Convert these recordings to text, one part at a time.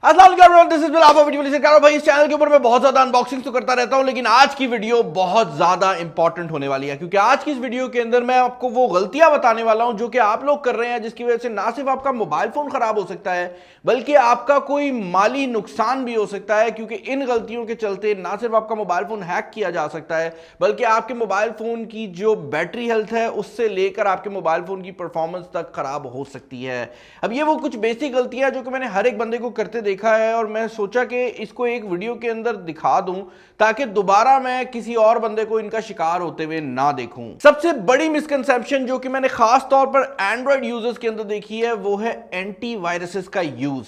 भाई इस चैनल के ऊपर मैं बहुत ज्यादा अनबॉक्सिंग तो करता रहता हूं, लेकिन आज की वीडियो बहुत ज्यादा इंपॉर्टेंट होने वाली है क्योंकि आज की इस वीडियो के अंदर मैं आपको वो गलतियां बताने वाला हूं जो कि आप लोग कर रहे हैं, जिसकी वजह से ना सिर्फ आपका मोबाइल फोन खराब हो सकता है बल्कि आपका कोई माली नुकसान भी हो सकता है। क्योंकि इन गलतियों के चलते ना सिर्फ आपका मोबाइल फोन हैक किया जा सकता है बल्कि आपके मोबाइल फोन की जो बैटरी हेल्थ है उससे लेकर आपके मोबाइल फोन की परफॉर्मेंस तक खराब हो सकती है। अब ये वो कुछ बेसिक गलतियां जो कि मैंने हर एक बंदे को करते देखा है और मैं सोचा कि इसको एक वीडियो के अंदर दिखा दूं ताकि दोबारा मैं किसी और बंदे को इनका शिकार होते हुए ना देखूं। सबसे बड़ी मिसकंसेप्शन जो कि मैंने खास तौर पर एंड्रॉयड यूजर्स के अंदर देखी है वो है एंटीवायरसेस का यूज।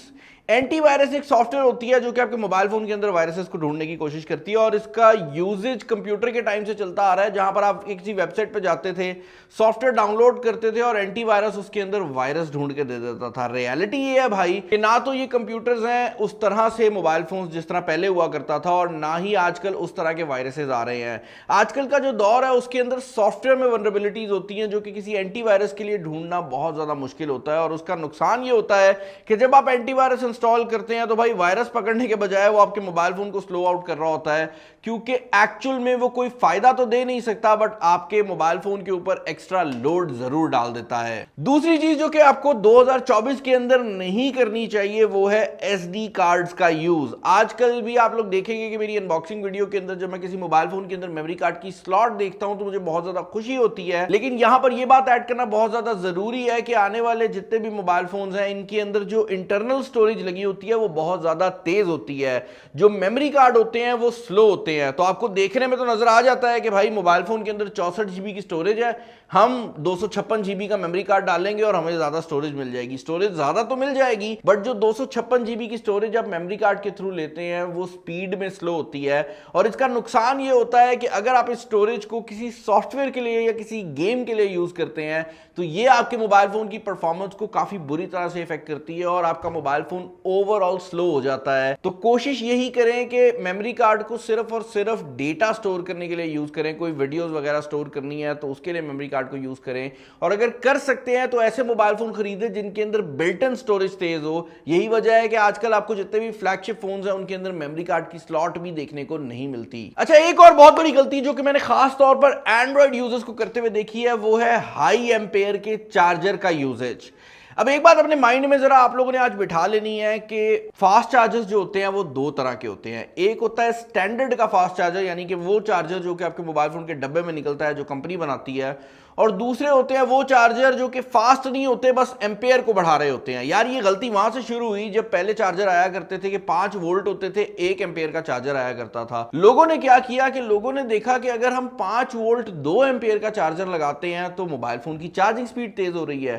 एंटीवायरस एक सॉफ्टवेयर होती है जो कि आपके मोबाइल फोन के अंदर वायरसेस को ढूंढने की कोशिश करती है और इसका यूजेज कंप्यूटर के टाइम से चलता आ रहा है, जहां पर आप किसी वेबसाइट पे जाते थे, सॉफ्टवेयर डाउनलोड करते थे और एंटीवायरस उसके अंदर वायरस ढूंढ के दे देता था। रियलिटी ये है भाई कि ना तो ये कंप्यूटर्स हैं उस तरह से मोबाइल फोन जिस तरह पहले हुआ करता था और ना ही आजकल उस तरह के वायरसेस आ रहे हैं। आजकल का जो दौर है उसके अंदर सॉफ्टवेयर में वल्नरेबिलिटीज होती हैं जो कि किसी एंटीवायरस के लिए ढूंढना बहुत ज्यादा मुश्किल होता है और उसका नुकसान ये होता है कि जब आप एंटीवायरस इंस्टॉल करते हैं तो भाई वायरस पकड़ने के बजाय वो आपके मोबाइल फोन को स्लो आउट कर रहा होता है, क्योंकि एक्चुअल में वो कोई फायदा तो दे नहीं सकता बट आपके मोबाइल फोन के ऊपर एक्स्ट्रा लोड जरूर डाल देता है। दूसरी चीज जो कि आपको 2024 के अंदर नहीं करनी चाहिए वो है एसडी कार्ड्स का यूज। आजकल भी आप लोग देखेंगे कि मेरी अनबॉक्सिंग वीडियो के अंदर जब मैं किसी मोबाइल फोन के अंदर मेमोरी कार्ड की स्लॉट देखता हूं तो मुझे बहुत ज्यादा खुशी होती है, लेकिन यहां पर यह बात ऐड करना बहुत ज्यादा जरूरी है कि आने वाले जितने भी मोबाइल फोन हैं इनके अंदर जो इंटरनल स्टोरेज लगी होती है वो बहुत ज्यादा तेज होती है, जो मेमोरी कार्ड होते हैं वो स्लो होते हैं। तो आपको देखने में तो नजर आ जाता है कि भाई मोबाइल फोन के अंदर 64 जीबी की स्टोरेज है, हम 256 जीबी का मेमोरी कार्ड डालेंगे और हमें ज्यादा स्टोरेज मिल जाएगी। स्टोरेज ज्यादा तो मिल जाएगी बट जो 256 जीबी की स्टोरेज आप मेमोरी कार्ड के थ्रू लेते हैं वो स्पीड में स्लो होती है और इसका नुकसान ये होता है कि अगर आप इस स्टोरेज को किसी सॉफ्टवेयर के लिए या किसी गेम के लिए यूज करते हैं तो ये आपके मोबाइल फोन की परफॉर्मेंस को काफी बुरी तरह से इफेक्ट करती है और आपका मोबाइल फोन ओवरऑल स्लो हो जाता है। तो कोशिश यही करें कि मेमोरी कार्ड को सिर्फ और सिर्फ डेटा स्टोर करने के लिए यूज करें। कोई वीडियोस वगैरह स्टोर करनी है तो उसके लिए मेमोरी कार्ड को यूज करें और अगर कर सकते हैं तो ऐसे मोबाइल फोन खरीदें जिनके अंदर बिल्ट इन स्टोरेज तेज हो। यही वजह है कि आजकल आपको जितने भी फ्लैगशिप फोन्स हैं उनके अंदर मेमोरी कार्ड की स्लॉट भी देखने को नहीं मिलती। अच्छा, एक और बहुत बड़ी गलती जो कि मैंने खास तौर पर एंड्रॉइड यूजर्स को करते हुए देखी है वो है हाई एम्पेयर के चार्जर का यूजेज। अब एक बात अपने माइंड में जरा आप लोगों ने आज बिठा लेनी है कि फास्ट चार्जर्स जो होते हैं वो दो तरह के होते हैं। एक होता है स्टैंडर्ड का फास्ट चार्जर, यानी कि वो चार्जर जो कि आपके मोबाइल फोन के डब्बे में निकलता है जो कंपनी बनाती है, और दूसरे होते हैं वो चार्जर जो कि फास्ट नहीं होते, बस एम्पेयर को बढ़ा रहे होते हैं। यार ये गलती वहां से शुरू हुई जब पहले चार्जर आया करते थे कि 5 वोल्ट होते थे, 1 एम्पेयर का चार्जर आया करता था। लोगों ने क्या किया कि लोगों ने देखा कि अगर हम 5 वोल्ट 2 एम्पेयर का चार्जर लगाते हैं तो मोबाइल फोन की चार्जिंग स्पीड तेज हो रही है।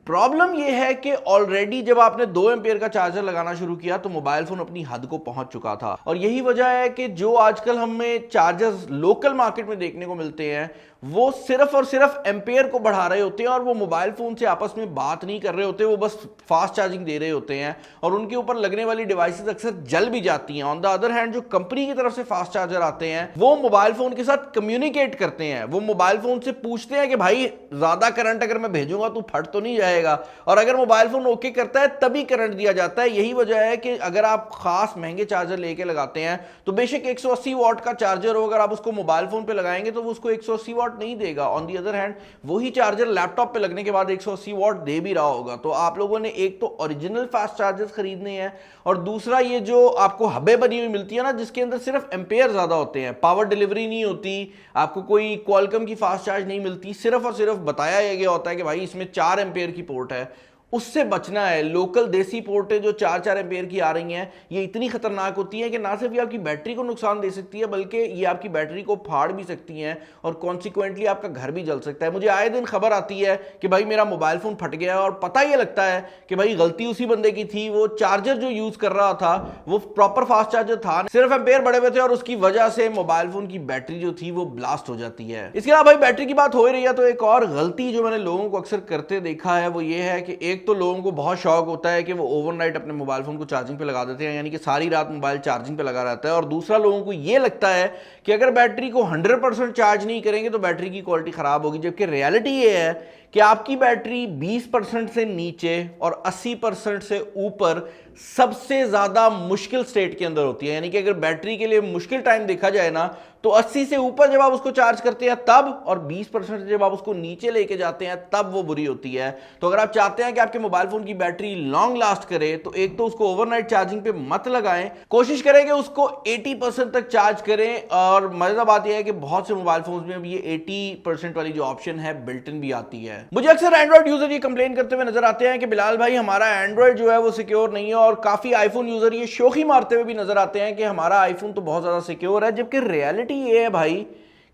प्रॉब्लम यह है कि ऑलरेडी जब आपने 2 एम्पेयर का चार्जर लगाना शुरू किया तो मोबाइल फोन अपनी हद को पहुंच चुका था और यही वजह है कि जो आजकल हमें चार्जर्स लोकल मार्केट में देखने को मिलते हैं वो सिर्फ और सिर्फ एम्पेयर को बढ़ा रहे होते हैं और वो मोबाइल फोन से आपस में बात नहीं कर रहे होते, वो बस फास्ट चार्जिंग दे रहे होते हैं और उनके ऊपर लगने वाली डिवाइसेस अक्सर जल भी जाती हैं। ऑन द अदर हैंड जो कंपनी की तरफ से फास्ट चार्जर आते हैं वो मोबाइल फोन के साथ कम्युनिकेट करते हैं, वो मोबाइल फोन से पूछते हैं कि भाई ज्यादा करंट अगर मैं भेजूंगा तो फट तो नहीं जाएगा, और अगर मोबाइल फोन ओके करता है तभी करंट दिया जाता है। यही वजह है कि अगर आप खास महंगे चार्जर लेके लगाते हैं तो बेशक 180 वॉट का चार्जर हो, अगर आप उसको मोबाइल फोन पे लगाएंगे तो वो उसको 180 वॉट नहीं देगा। ऑन दी अदर हैंड वही चार्जर लैपटॉप पे लगने के बाद 180 वॉट दे भी रहा होगा। तो आप लोगों ने एक तो ओरिजिनल फास्ट चार्जर्स खरीदने हैं और दूसरा ये जो आपको हबे बनी हुई मिलती है ना जिसके अंदर सिर्फ एम्पेयर ज्यादा होते हैं, पावर डिलीवरी नहीं होती, आपको कोई क्वालकॉम की फास्ट चार्ज नहीं मिलती, सिर्फ और सिर्फ बताया गया होता है कि भाई इसमें 4 एम्पेयर की पोर्ट है, उससे बचना है। लोकल देसी पोर्टें जो 4-4 एम्पेयर की आ रही हैं ये इतनी खतरनाक होती हैं कि ना सिर्फ ये आपकी बैटरी को नुकसान दे सकती है बल्कि ये आपकी बैटरी को फाड़ भी सकती हैं और कॉन्सिक्वेंटली आपका घर भी जल सकता है। मुझे आए दिन खबर आती है कि भाई मेरा मोबाइल फोन फट गया और पता ये लगता है कि भाई गलती उसी बंदे की थी, वो चार्जर जो यूज कर रहा था वो प्रॉपर फास्ट चार्जर था, सिर्फ एम्पेयर बढ़े हुए थे और उसकी वजह से मोबाइल फोन की बैटरी जो थी वो ब्लास्ट हो जाती है। इसके अलावा भाई बैटरी की बात हो रही है तो एक और गलती जो मैंने लोगों को अक्सर करते देखा है वो ये है कि एक तो लोगों को बहुत शौक होता है कि वो ओवरनाइट अपने मोबाइल फोन को चार्जिंग पे लगा देते हैं, यानी कि सारी रात मोबाइल चार्जिंग पे लगा रहता है, और दूसरा लोगों को ये लगता है कि अगर बैटरी को 100% चार्ज नहीं करेंगे तो बैटरी की क्वालिटी खराब होगी, जबकि रियलिटी ये है कि आपकी बैटरी 20% से नीचे और 80% से ऊपर सबसे ज्यादा मुश्किल स्टेट के अंदर होती है। यानी कि अगर बैटरी के लिए मुश्किल टाइम देखा जाए ना तो 80 से ऊपर जब आप उसको चार्ज करते हैं तब, और 20% जब आप उसको नीचे लेके जाते हैं तब वो बुरी होती है। तो अगर आप चाहते हैं कि आपके मोबाइल फोन की बैटरी लॉन्ग लास्ट करे तो एक तो उसको ओवरनाइट चार्जिंग पे मत लगाएं, कोशिश करें कि उसको 80% तक चार्ज करें। और मजेदार बात यह है कि बहुत से मोबाइल फोन में ये 80% वाली जो ऑप्शन है बिल्ट इन भी आती है। मुझे अक्सर एंड्रॉइड यूजर ये कंप्लेन करते हुए नजर आते हैं कि बिलाल भाई हमारा एंड्रॉइड जो है वो सिक्योर नहीं है, और काफी आईफोन यूजर ये शोखी मारते हुए भी नजर आते हैं कि हमारा आईफोन तो बहुत ज्यादा सिक्योर है। जबकि रियलिटी ये है भाई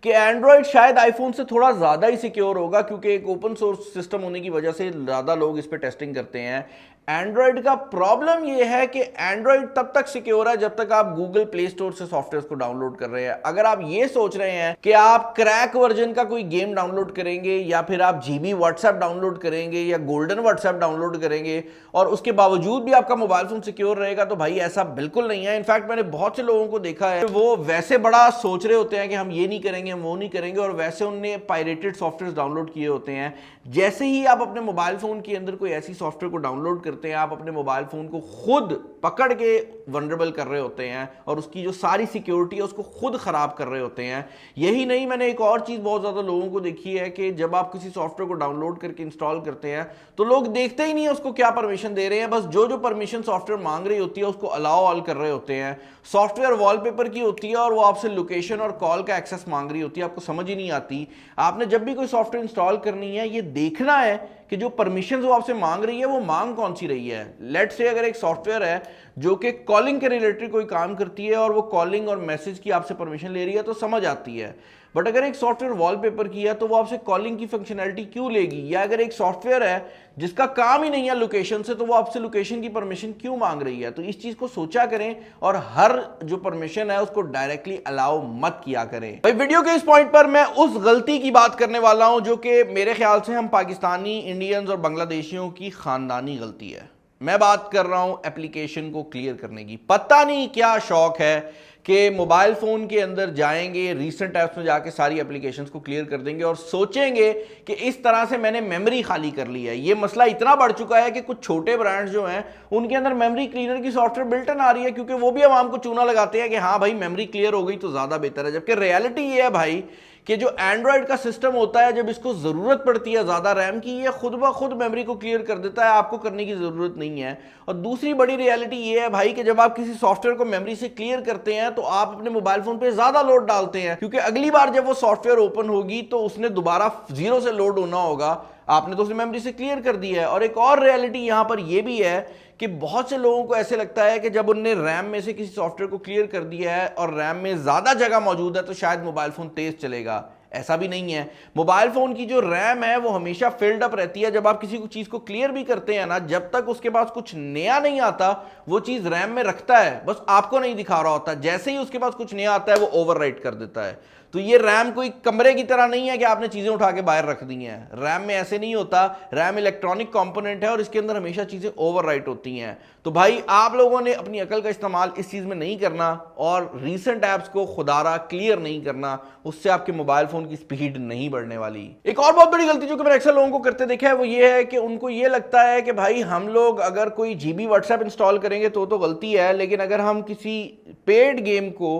कि एंड्रॉइड शायद आईफोन से थोड़ा ज्यादा ही सिक्योर होगा, क्योंकि एक ओपन सोर्स सिस्टम होने की वजह से ज्यादा लोग इस पे टेस्टिंग करते हैं। एंड्रॉइड का प्रॉब्लम यह है कि एंड्रॉइड तब तक सिक्योर है जब तक आप गूगल प्ले स्टोर से सॉफ्टवेयर को डाउनलोड कर रहे हैं। अगर आप ये सोच रहे हैं कि आप क्रैक वर्जन का कोई गेम डाउनलोड करेंगे या फिर आप जीबी व्हाट्सएप डाउनलोड करेंगे या गोल्डन व्हाट्सएप डाउनलोड करेंगे और उसके बावजूद भी आपका मोबाइल फोन सिक्योर रहेगा, तो भाई ऐसा बिल्कुल नहीं है। इनफैक्ट मैंने बहुत से लोगों को देखा है वो वैसे बड़ा सोच रहे होते हैं कि हम ये नहीं करेंगे, हम वो नहीं करेंगे, और वैसे उनने पायरेटेड सॉफ्टवेयर डाउनलोड किए होते हैं। जैसे ही आप अपने मोबाइल फोन के अंदर कोई ऐसी सॉफ्टवेयर को डाउनलोड करते हैं, आप अपने मोबाइल फोन को खुद पकड़ के वनरेबल कर रहे होते हैं और उसकी जो सारी सिक्योरिटी है उसको खुद खराब कर रहे होते हैं। यही नहीं, मैंने एक और चीज बहुत ज्यादा लोगों को देखी है कि जब आप किसी सॉफ्टवेयर को डाउनलोड करके इंस्टॉल करते हैं तो लोग देखते ही नहीं है उसको क्या परमिशन दे रहे हैं, बस जो जो परमिशन सॉफ्टवेयर मांग रही होती है उसको अलाउ ऑल कर रहे होते हैं। सॉफ्टवेयर वॉलपेपर की होती है और वो आपसे लोकेशन और कॉल का एक्सेस मांग रही होती है, आपको समझ ही नहीं आती। आपने जब भी कोई सॉफ्टवेयर इंस्टॉल करनी है ये देखना है कि जो परमिशन वो आपसे मांग रही है वो मांग कौन सी रही है। लेट्स से अगर एक सॉफ्टवेयर है जो कि कॉलिंग के रिलेटेड कोई काम करती है और वो कॉलिंग और मैसेज की आपसे परमिशन ले रही है तो समझ आती है, बट अगर एक सॉफ्टवेयर वॉलपेपर की है तो वो आपसे कॉलिंग की फंक्शनैलिटी क्यों लेगी? या अगर एक सॉफ्टवेयर है जिसका काम ही नहीं है लोकेशन से तो वो आपसे लोकेशन की परमिशन क्यों मांग रही है? तो इस चीज को सोचा करें और हर जो परमिशन है उसको डायरेक्टली अलाउ मत किया करें। भाई वीडियो के इस पॉइंट पर मैं उस गलती की बात करने वाला हूं जो कि मेरे ख्याल से हम पाकिस्तानी, इंडियंस और बांग्लादेशियों की खानदानी गलती है। मैं बात कर रहा हूं एप्लीकेशन को क्लियर करने की। पता नहीं क्या शौक है कि मोबाइल फोन के अंदर जाएंगे, रीसेंट ऐप्स में जाके सारी एप्लीकेशंस को क्लियर कर देंगे और सोचेंगे कि इस तरह से मैंने मेमोरी खाली कर ली है। ये मसला इतना बढ़ चुका है कि कुछ छोटे ब्रांड्स जो हैं उनके अंदर मेमोरी क्लीनर की सॉफ्टवेयर बिल्ट इन आ रही है, क्योंकि वो भी आवाम को चूना लगाते हैं कि हाँ भाई मेमोरी क्लियर हो गई तो ज्यादा बेहतर है। जबकि रियलिटी ये है भाई कि जो एंड्रॉइड का सिस्टम होता है जब इसको जरूरत पड़ती है ज्यादा रैम की, ये खुद ब खुद मेमोरी को क्लियर कर देता है, आपको करने की जरूरत नहीं है। और दूसरी बड़ी रियलिटी ये है भाई कि जब आप किसी सॉफ्टवेयर को मेमोरी से क्लियर करते हैं तो आप अपने मोबाइल फोन पे ज्यादा लोड डालते हैं, क्योंकि अगली बार जब वो सॉफ्टवेयर ओपन होगी तो उसने दोबारा जीरो से लोड होना होगा, आपने तो उसे मेमोरी से क्लियर कर दी है। और एक और रियलिटी यहां पर यह भी है कि बहुत से लोगों को ऐसे लगता है कि जब उन्होंने रैम में से किसी सॉफ्टवेयर को क्लियर कर दिया है और रैम में ज्यादा जगह मौजूद है तो शायद मोबाइल फोन तेज चलेगा। ऐसा भी नहीं है। मोबाइल फोन की जो रैम है वो हमेशा फिल्ड अप रहती है। जब आप किसी चीज को क्लियर भी करते हैं ना, जब तक उसके पास कुछ नया नहीं आता वो चीज रैम में रखता है, बस आपको नहीं दिखा रहा होता। जैसे ही उसके पास कुछ नया आता है वो ओवरराइट कर देता है। तो ये रैम कोई कमरे की तरह नहीं है कि आपने चीजें उठा के बाहर रख दी हैं। रैम में ऐसे नहीं होता। रैम इलेक्ट्रॉनिक कंपोनेंट है और इसके अंदर हमेशा चीजें ओवरराइट होती हैं। तो भाई आप लोगों ने अपनी अकल का इस्तेमाल इस चीज में नहीं करना और रीसेंट ऐप्स को खुदारा क्लियर नहीं करना, उससे आपके मोबाइल फोन की स्पीड नहीं बढ़ने वाली। एक और बहुत बड़ी गलती जो कि मैंने अक्सर लोगों को करते देखा है वो ये है कि उनको ये लगता है कि भाई हम लोग अगर कोई जीबी व्हाट्सएप इंस्टॉल करेंगे तो गलती है, लेकिन अगर हम किसी पेड गेम को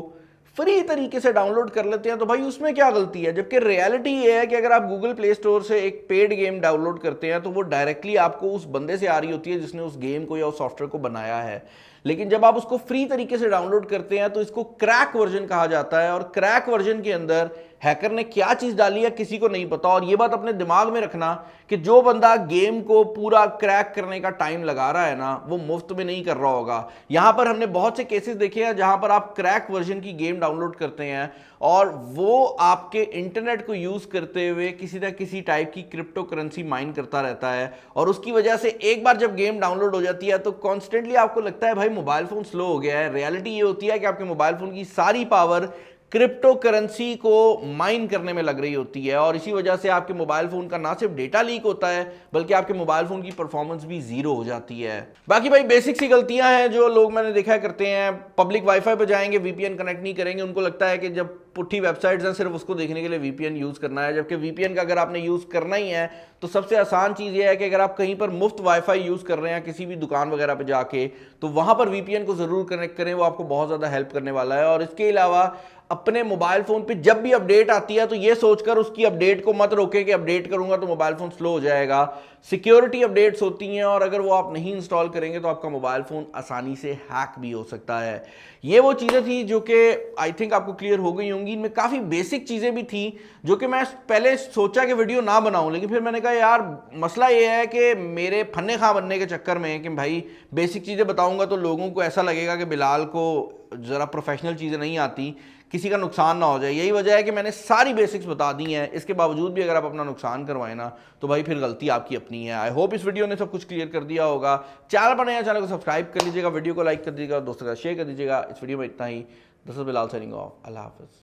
फ्री तरीके से डाउनलोड कर लेते हैं तो भाई उसमें क्या गलती है। जबकि रियलिटी ये है कि अगर आप गूगल प्ले स्टोर से एक पेड गेम डाउनलोड करते हैं तो वो डायरेक्टली आपको उस बंदे से आ रही होती है जिसने उस गेम को या उस सॉफ्टवेयर को बनाया है। लेकिन जब आप उसको फ्री तरीके से डाउनलोड करते हैं तो इसको क्रैक वर्जन कहा जाता है, और क्रैक वर्जन के अंदर हैकर ने क्या चीज डाली है किसी को नहीं पता। और ये बात अपने दिमाग में रखना कि जो बंदा गेम को पूरा क्रैक करने का टाइम लगा रहा है ना, वो मुफ्त में नहीं कर रहा होगा। यहां पर हमने बहुत से केसेस देखे हैं जहां पर आप क्रैक वर्जन की गेम डाउनलोड करते हैं और वो आपके इंटरनेट को यूज करते हुए किसी न किसी टाइप की क्रिप्टो करेंसी माइन करता रहता है, और उसकी वजह से एक बार जब गेम डाउनलोड हो जाती है तो कॉन्स्टेंटली आपको लगता है भाई मोबाइल फोन स्लो हो गया है। रियलिटी ये होती है कि आपके मोबाइल फोन की सारी पावर क्रिप्टो करेंसी को माइन करने में लग रही होती है, और इसी वजह से आपके मोबाइल फोन का ना सिर्फ डेटा लीक होता है बल्कि आपके मोबाइल फोन की परफॉर्मेंस भी जीरो हो जाती है। बाकी भाई बेसिक सी गलतियां हैं जो लोग मैंने देखा करते हैं। पब्लिक वाईफाई पे जाएंगे, वीपीएन कनेक्ट नहीं करेंगे, उनको लगता है कि जब पुट्ठी वेबसाइट्स हैं, सिर्फ उसको देखने के लिए वीपीएन यूज़ करना है। जबकि वीपीएन का अगर आपने यूज़ करना ही है तो सबसे आसान चीज़ ये है कि अगर आप कहीं पर मुफ्त वाईफाई यूज़ कर रहे हैं किसी भी दुकान वगैरह पे जाके, तो वहाँ पर वीपीएन को ज़रूर कनेक्ट करें, वो आपको बहुत ज़्यादा हेल्प करने वाला है। और इसके अलावा अपने मोबाइल फ़ोन पे जब भी अपडेट आती है तो ये सोचकर उसकी अपडेट को मत रोकें कि अपडेट करूंगा तो मोबाइल फ़ोन स्लो हो जाएगा। सिक्योरिटी अपडेट्स होती हैं और अगर वो आप नहीं इंस्टॉल करेंगे तो आपका मोबाइल फ़ोन आसानी से हैक भी हो सकता है। ये वो चीज़ें थी जो कि आई थिंक आपको क्लियर हो गई होंगी। इनमें काफ़ी बेसिक चीज़ें भी थी जो कि मैं पहले सोचा कि वीडियो ना बनाऊं, लेकिन फिर मैंने कहा यार मसला ये है कि मेरे फन्ने खा बनने के चक्कर में कि भाई बेसिक चीज़ें बताऊंगा तो लोगों को ऐसा लगेगा कि बिलाल को ज़रा प्रोफेशनल चीज़ें नहीं आती, किसी का नुकसान ना हो जाए। यही वजह है कि मैंने सारी बेसिक्स बता दी हैं। इसके बावजूद भी अगर आप अपना नुकसान करवाएं ना तो भाई फिर गलती आपकी अपनी है। आई होप इस वीडियो ने सब कुछ क्लियर कर दिया होगा। चैनल पर नया, चैनल को सब्सक्राइब कर लीजिएगा, वीडियो को लाइक कर दीजिएगा, दोस्तों का शेयर कर दीजिएगा। इस वीडियो में इतना ही। This is Bilal signing off. अल्लाह हाफिज़।